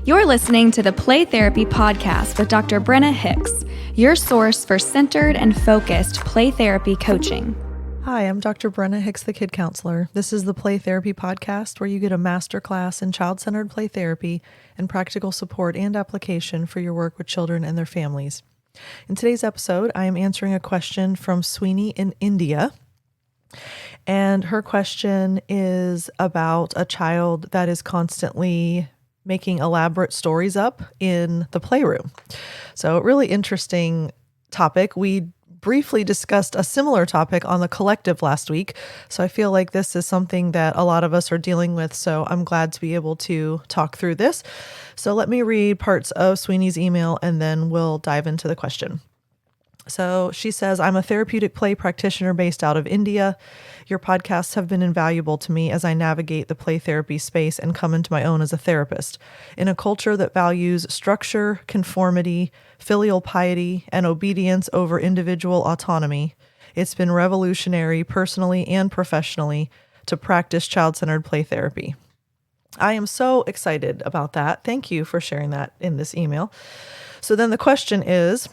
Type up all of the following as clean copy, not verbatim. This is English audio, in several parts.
You're listening to the Play Therapy Podcast with Dr. Brenna Hicks, your source for centered and focused play therapy coaching. Hi, I'm Dr. Brenna Hicks, the Kid Counselor. This is the Play Therapy Podcast, where you get a masterclass in child-centered play therapy and practical support and application for your work with children and their families. In today's episode, I am answering a question from Sweeney in India. And her question is about a child that is constantly making elaborate stories up in the playroom. So really interesting topic. We briefly discussed a similar topic on the collective last week. So I feel like this is something that a lot of us are dealing with. So I'm glad to be able to talk through this. So let me read parts of Sweeney's email and then we'll dive into the question. So she says, I'm a therapeutic play practitioner based out of India. Your podcasts have been invaluable to me as I navigate the play therapy space and come into my own as a therapist. In a culture that values structure, conformity, filial piety, and obedience over individual autonomy, it's been revolutionary personally and professionally to practice child-centered play therapy. I am so excited about that. Thank you for sharing that in this email. So then the question is,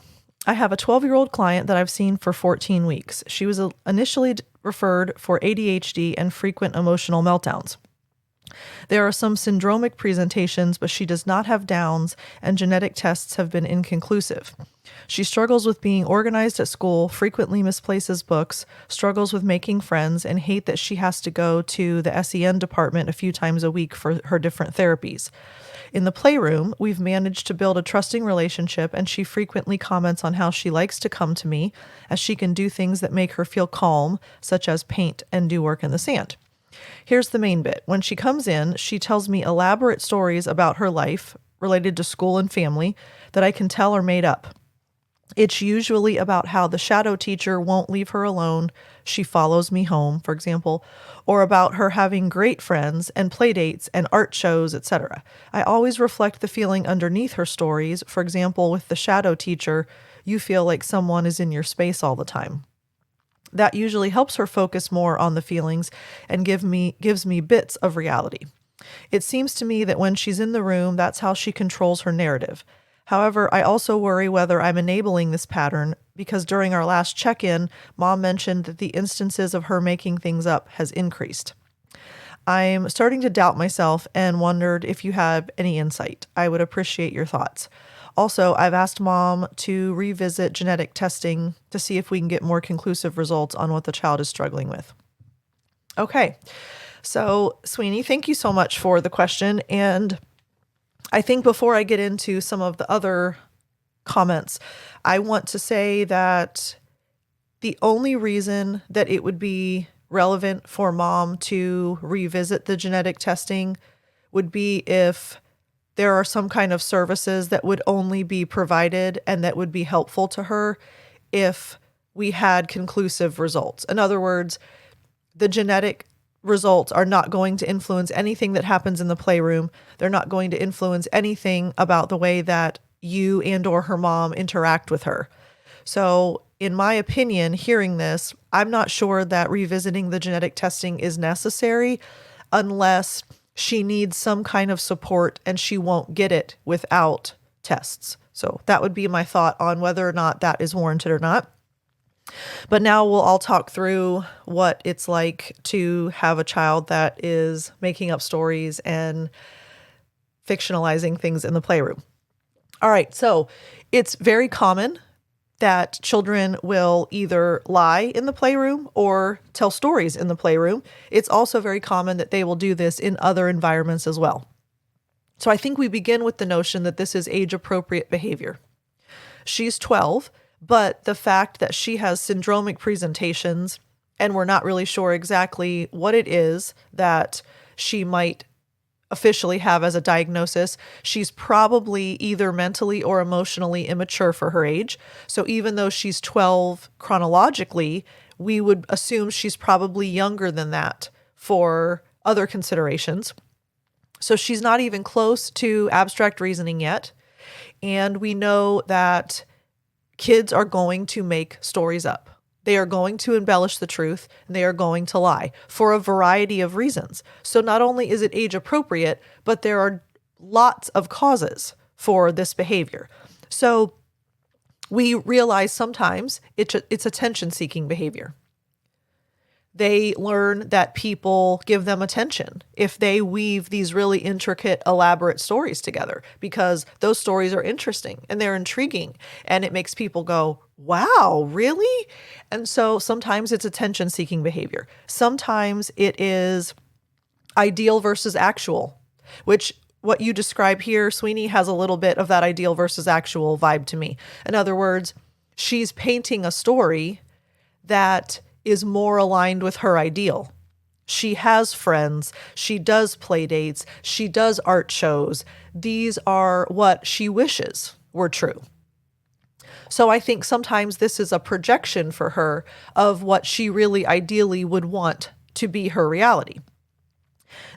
I have a 12-year-old client that I've seen for 14 weeks. She was initially referred for ADHD and frequent emotional meltdowns. There are some syndromic presentations, but she does not have Downs, and genetic tests have been inconclusive. She struggles with being organized at school, frequently misplaces books, struggles with making friends, and hate that she has to go to the SEN department a few times a week for her different therapies. In the playroom, we've managed to build a trusting relationship, and she frequently comments on how she likes to come to me, as she can do things that make her feel calm, such as paint and do work in the sand. Here's the main bit. When she comes in, she tells me elaborate stories about her life related to school and family that I can tell are made up. It's usually about how the shadow teacher won't leave her alone. She follows me home, for example, or about her having great friends and play dates and art shows, etc. I always reflect the feeling underneath her stories. For example, with the shadow teacher, you feel like someone is in your space all the time. That usually helps her focus more on the feelings and gives me bits of reality. It seems to me that when she's in the room, that's how she controls her narrative. However, I also worry whether I'm enabling this pattern because during our last check-in, Mom mentioned that the instances of her making things up has increased. I'm starting to doubt myself and wondered if you have any insight. I would appreciate your thoughts. Also, I've asked Mom to revisit genetic testing to see if we can get more conclusive results on what the child is struggling with. Okay, so Sweeney, thank you so much for the question. And I think before I get into some of the other comments, I want to say that the only reason that it would be relevant for Mom to revisit the genetic testing would be if there are some kind of services that would only be provided and that would be helpful to her if we had conclusive results. In other words, the genetic results are not going to influence anything that happens in the playroom. They're not going to influence anything about the way that you and or her mom interact with her. So in my opinion, hearing this, I'm not sure that revisiting the genetic testing is necessary unless she needs some kind of support and she won't get it without tests. So that would be my thought on whether or not that is warranted or not. But now we'll all talk through what it's like to have a child that is making up stories and fictionalizing things in the playroom. All right, so it's very common that children will either lie in the playroom or tell stories in the playroom. It's also very common that they will do this in other environments as well. So I think we begin with the notion that this is age-appropriate behavior. She's 12. But the fact that she has syndromic presentations and we're not really sure exactly what it is that she might officially have as a diagnosis, she's probably either mentally or emotionally immature for her age. So even though she's 12 chronologically, we would assume she's probably younger than that for other considerations. So she's not even close to abstract reasoning yet. And we know that kids are going to make stories up. They are going to embellish the truth, and they are going to lie for a variety of reasons. So not only is it age appropriate, but there are lots of causes for this behavior. So we realize sometimes it's attention-seeking behavior. They learn that people give them attention if they weave these really intricate, elaborate stories together, because those stories are interesting and they're intriguing and it makes people go, wow, really? And so sometimes it's attention-seeking behavior. Sometimes it is ideal versus actual, which what you describe here, Sweeney, has a little bit of that ideal versus actual vibe to me. In other words, she's painting a story that is more aligned with her ideal. She has friends, she does play dates, she does art shows. These are what she wishes were true. So I think sometimes this is a projection for her of what she really ideally would want to be her reality.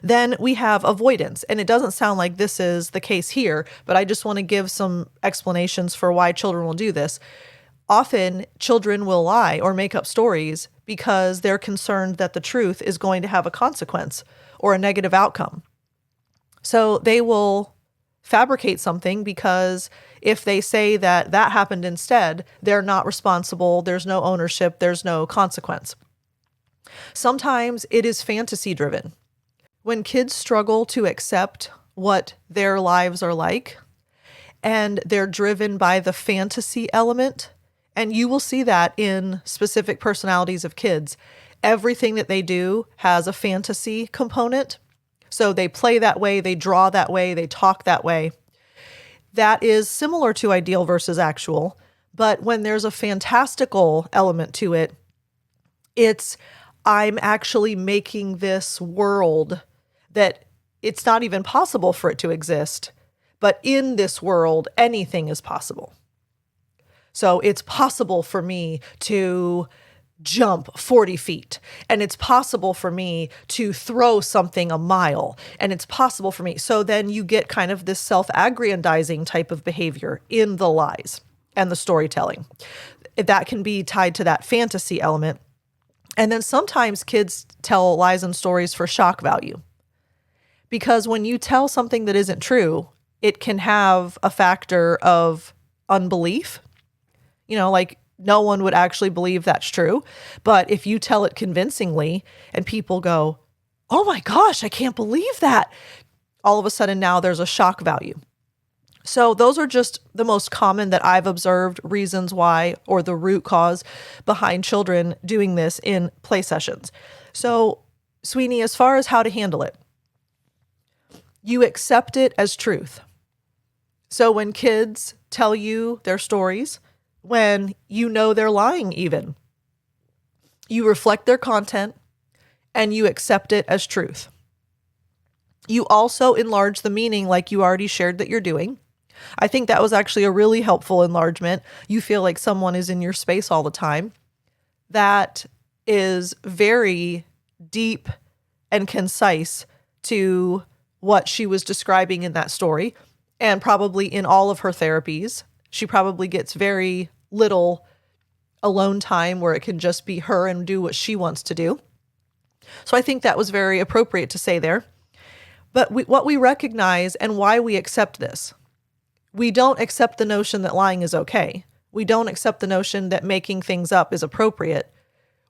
Then we have avoidance, and it doesn't sound like this is the case here, but I just want to give some explanations for why children will do this. Often children will lie or make up stories because they're concerned that the truth is going to have a consequence or a negative outcome. So they will fabricate something because if they say that that happened instead, they're not responsible, there's no ownership, there's no consequence. Sometimes it is fantasy driven. When kids struggle to accept what their lives are like and they're driven by the fantasy element, and you will see that in specific personalities of kids. Everything that they do has a fantasy component. So they play that way, they draw that way, they talk that way. That is similar to ideal versus actual. But when there's a fantastical element to it, it's I'm actually making this world that it's not even possible for it to exist. But in this world, anything is possible. So it's possible for me to jump 40 feet, and it's possible for me to throw something a mile, and it's possible for me. So then you get kind of this self-aggrandizing type of behavior in the lies and the storytelling. That can be tied to that fantasy element. And then sometimes kids tell lies and stories for shock value. Because when you tell something that isn't true, it can have a factor of unbelief. Like no one would actually believe that's true. But if you tell it convincingly and people go, oh my gosh, I can't believe that, all of a sudden now there's a shock value. So those are just the most common that I've observed reasons why, or the root cause behind children doing this in play sessions. So Sweeney, as far as how to handle it, you accept it as truth. So when kids tell you their stories, when you know they're lying even, you reflect their content and you accept it as truth. You also enlarge the meaning like you already shared that you're doing. I think that was actually a really helpful enlargement. You feel like someone is in your space all the time. That is very deep and concise to what she was describing in that story, and probably in all of her therapies. She probably gets very little alone time where it can just be her and do what she wants to do. So I think that was very appropriate to say there. But what we recognize and why we accept this, we don't accept the notion that lying is okay. We don't accept the notion that making things up is appropriate.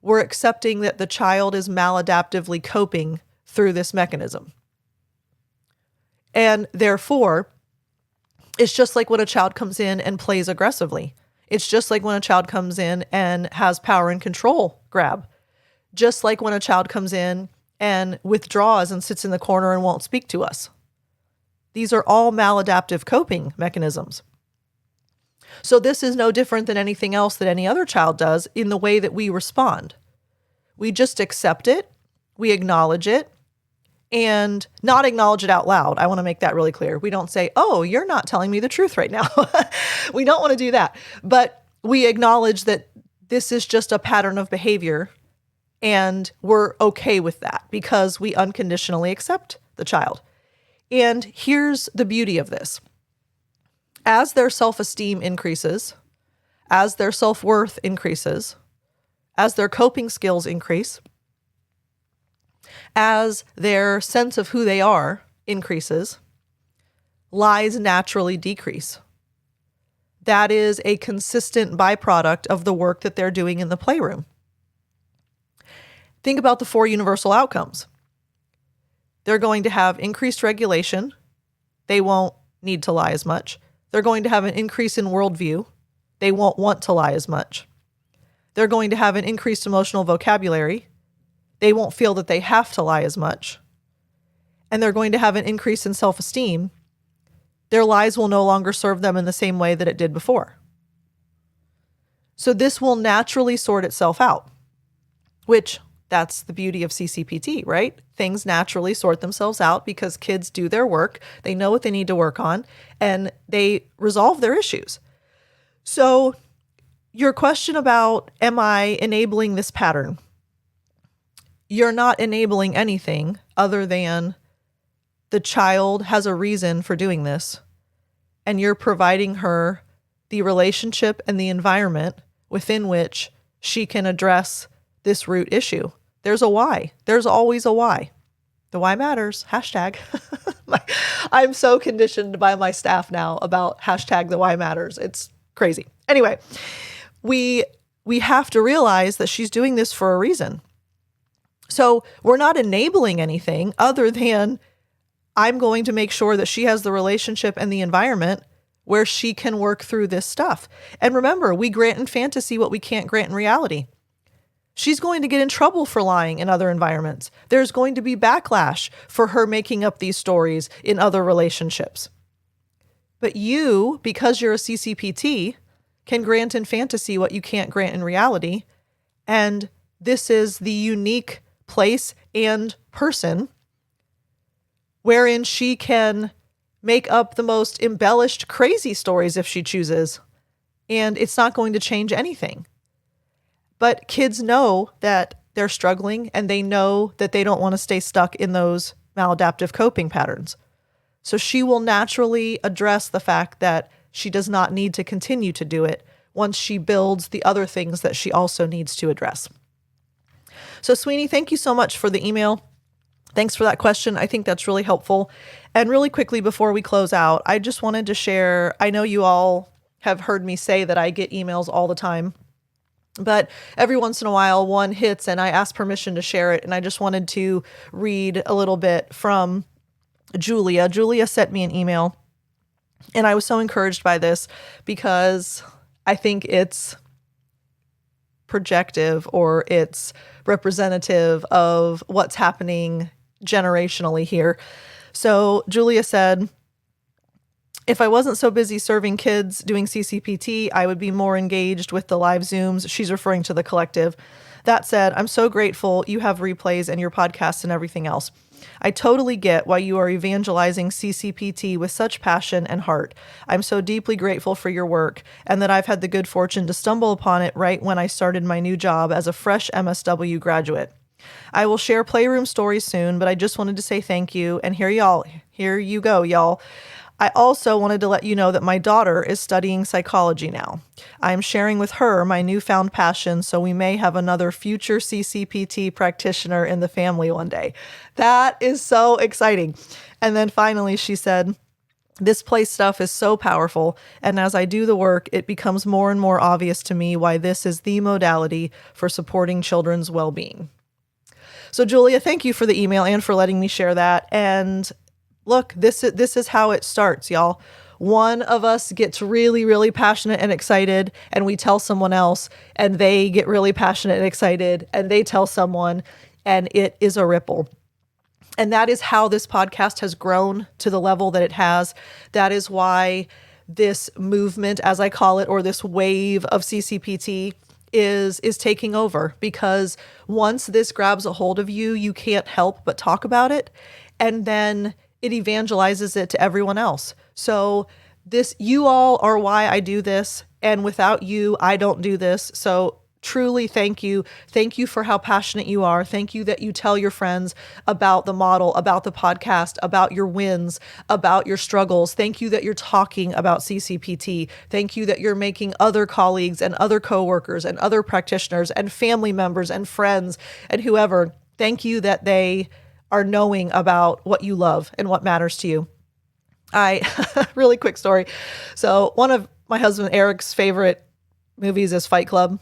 We're accepting that the child is maladaptively coping through this mechanism. And therefore, it's just like when a child comes in and plays aggressively. It's just like when a child comes in and has power and control grab. Just like when a child comes in and withdraws and sits in the corner and won't speak to us. These are all maladaptive coping mechanisms. So this is no different than anything else that any other child does in the way that we respond. We just accept it, we acknowledge it, and not acknowledge it out loud. I want to make that really clear. We don't say, oh, you're not telling me the truth right now. We don't want to do that. But we acknowledge that this is just a pattern of behavior, and we're okay with that because we unconditionally accept the child. And here's the beauty of this. As their self-esteem increases, as their self-worth increases, as their coping skills increase, as their sense of who they are increases, lies naturally decrease. That is a consistent byproduct of the work that they're doing in the playroom. Think about the 4 universal outcomes. They're going to have increased regulation. They won't need to lie as much. They're going to have an increase in worldview. They won't want to lie as much. They're going to have an increased emotional vocabulary. They won't feel that they have to lie as much. And they're going to have an increase in self-esteem. Their lies will no longer serve them in the same way that it did before. So this will naturally sort itself out, which that's the beauty of CCPT, right? Things naturally sort themselves out because kids do their work. They know what they need to work on and they resolve their issues. So your question about, am I enabling this pattern? You're not enabling anything other than the child has a reason for doing this, and you're providing her the relationship and the environment within which she can address this root issue. There's a why. There's always a why. The why matters. Hashtag. I'm so conditioned by my staff now about hashtag the why matters. It's crazy. Anyway, we have to realize that she's doing this for a reason. So we're not enabling anything other than I'm going to make sure that she has the relationship and the environment where she can work through this stuff. And remember, we grant in fantasy what we can't grant in reality. She's going to get in trouble for lying in other environments. There's going to be backlash for her making up these stories in other relationships. But you, because you're a CCPT, can grant in fantasy what you can't grant in reality. And this is the unique place and person wherein she can make up the most embellished, crazy stories if she chooses, and it's not going to change anything. But kids know that they're struggling, and they know that they don't want to stay stuck in those maladaptive coping patterns. So she will naturally address the fact that she does not need to continue to do it once she builds the other things that she also needs to address. So Sweeney, thank you so much for the email. Thanks for that question. I think that's really helpful. And really quickly before we close out, I just wanted to share, I know you all have heard me say that I get emails all the time, but every once in a while one hits and I ask permission to share it. And I just wanted to read a little bit from Julia. Julia sent me an email and I was so encouraged by this because I think it's projective or it's representative of what's happening generationally here. So Julia said, if I wasn't so busy serving kids doing CCPT, I would be more engaged with the live Zooms. She's referring to the collective. That said, I'm so grateful you have replays and your podcasts and everything else. I totally get why you are evangelizing CCPT with such passion and heart. I'm so deeply grateful for your work and that I've had the good fortune to stumble upon it right when I started my new job as a fresh MSW graduate. I will share Playroom stories soon, but I just wanted to say thank you. And here you go, y'all. I also wanted to let you know that my daughter is studying psychology now. I am sharing with her my newfound passion, so we may have another future CCPT practitioner in the family one day. That is so exciting. And then finally, she said, this play stuff is so powerful, and as I do the work, it becomes more and more obvious to me why this is the modality for supporting children's well-being. So Julia, thank you for the email and for letting me share that. And look, this is how it starts, y'all. One of us gets really, really passionate and excited, and we tell someone else, and they get really passionate and excited, and they tell someone, and it is a ripple. And that is how this podcast has grown to the level that it has. That is why this movement, as I call it, or this wave of CCPT is taking over, because once this grabs a hold of you, you can't help but talk about it. And then it evangelizes it to everyone else. So you all are why I do this. And without you, I don't do this. So truly, thank you. Thank you for how passionate you are. Thank you that you tell your friends about the model, about the podcast, about your wins, about your struggles. Thank you that you're talking about CCPT. Thank you that you're making other colleagues and other coworkers and other practitioners and family members and friends and whoever. Thank you that they are knowing about what you love and what matters to you. Really quick story. So one of my husband Eric's favorite movies is Fight Club.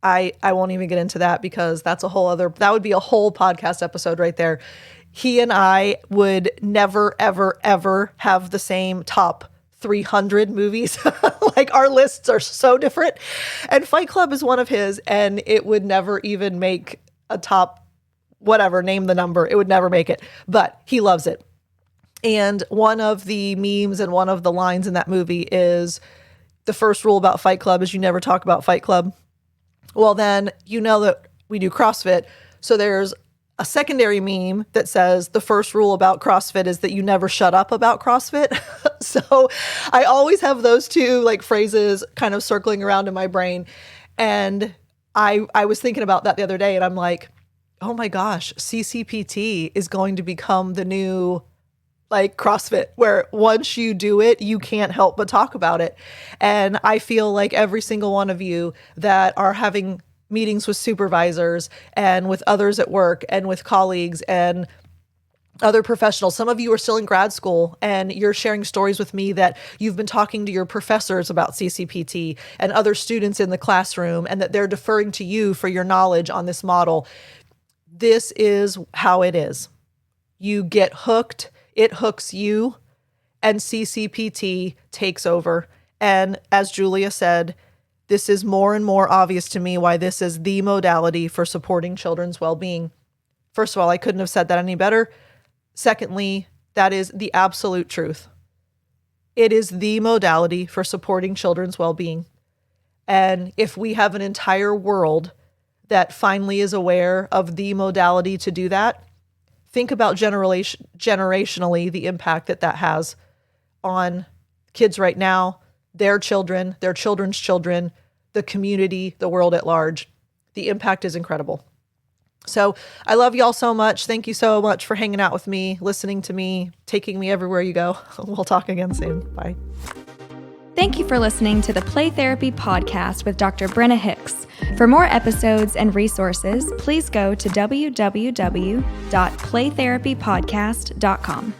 I won't even get into that because that would be a whole podcast episode right there. He and I would never, ever, ever have the same top 300 movies. Like our lists are so different. And Fight Club is one of his, and it would never even make a top, whatever, name the number. It would never make it, but he loves it. And one of the memes and one of the lines in that movie is the first rule about Fight Club is you never talk about Fight Club. Well, then you know that we do CrossFit. So there's a secondary meme that says the first rule about CrossFit is that you never shut up about CrossFit. So I always have those two like phrases kind of circling around in my brain. And I was thinking about that the other day and I'm like, oh my gosh, CCPT is going to become the new like CrossFit, where once you do it, you can't help but talk about it. And I feel like every single one of you that are having meetings with supervisors and with others at work and with colleagues and other professionals, some of you are still in grad school and you're sharing stories with me that you've been talking to your professors about CCPT and other students in the classroom and that they're deferring to you for your knowledge on this model. This is how it is. You get hooked. It hooks you, and CCPT takes over. And as Julia said, this is more and more obvious to me why this is the modality for supporting children's well-being. First of all, I couldn't have said that any better. Secondly, that is the absolute truth. It is the modality for supporting children's well-being. And if we have an entire world that finally is aware of the modality to do that, think about generationally the impact that has on kids right now, their children, their children's children, the community, the world at large. The impact is incredible. So I love y'all so much. Thank you so much for hanging out with me, listening to me, taking me everywhere you go. We'll talk again soon. Bye. Thank you for listening to the Play Therapy Podcast with Dr. Brenna Hicks. For more episodes and resources, please go to www.playtherapypodcast.com.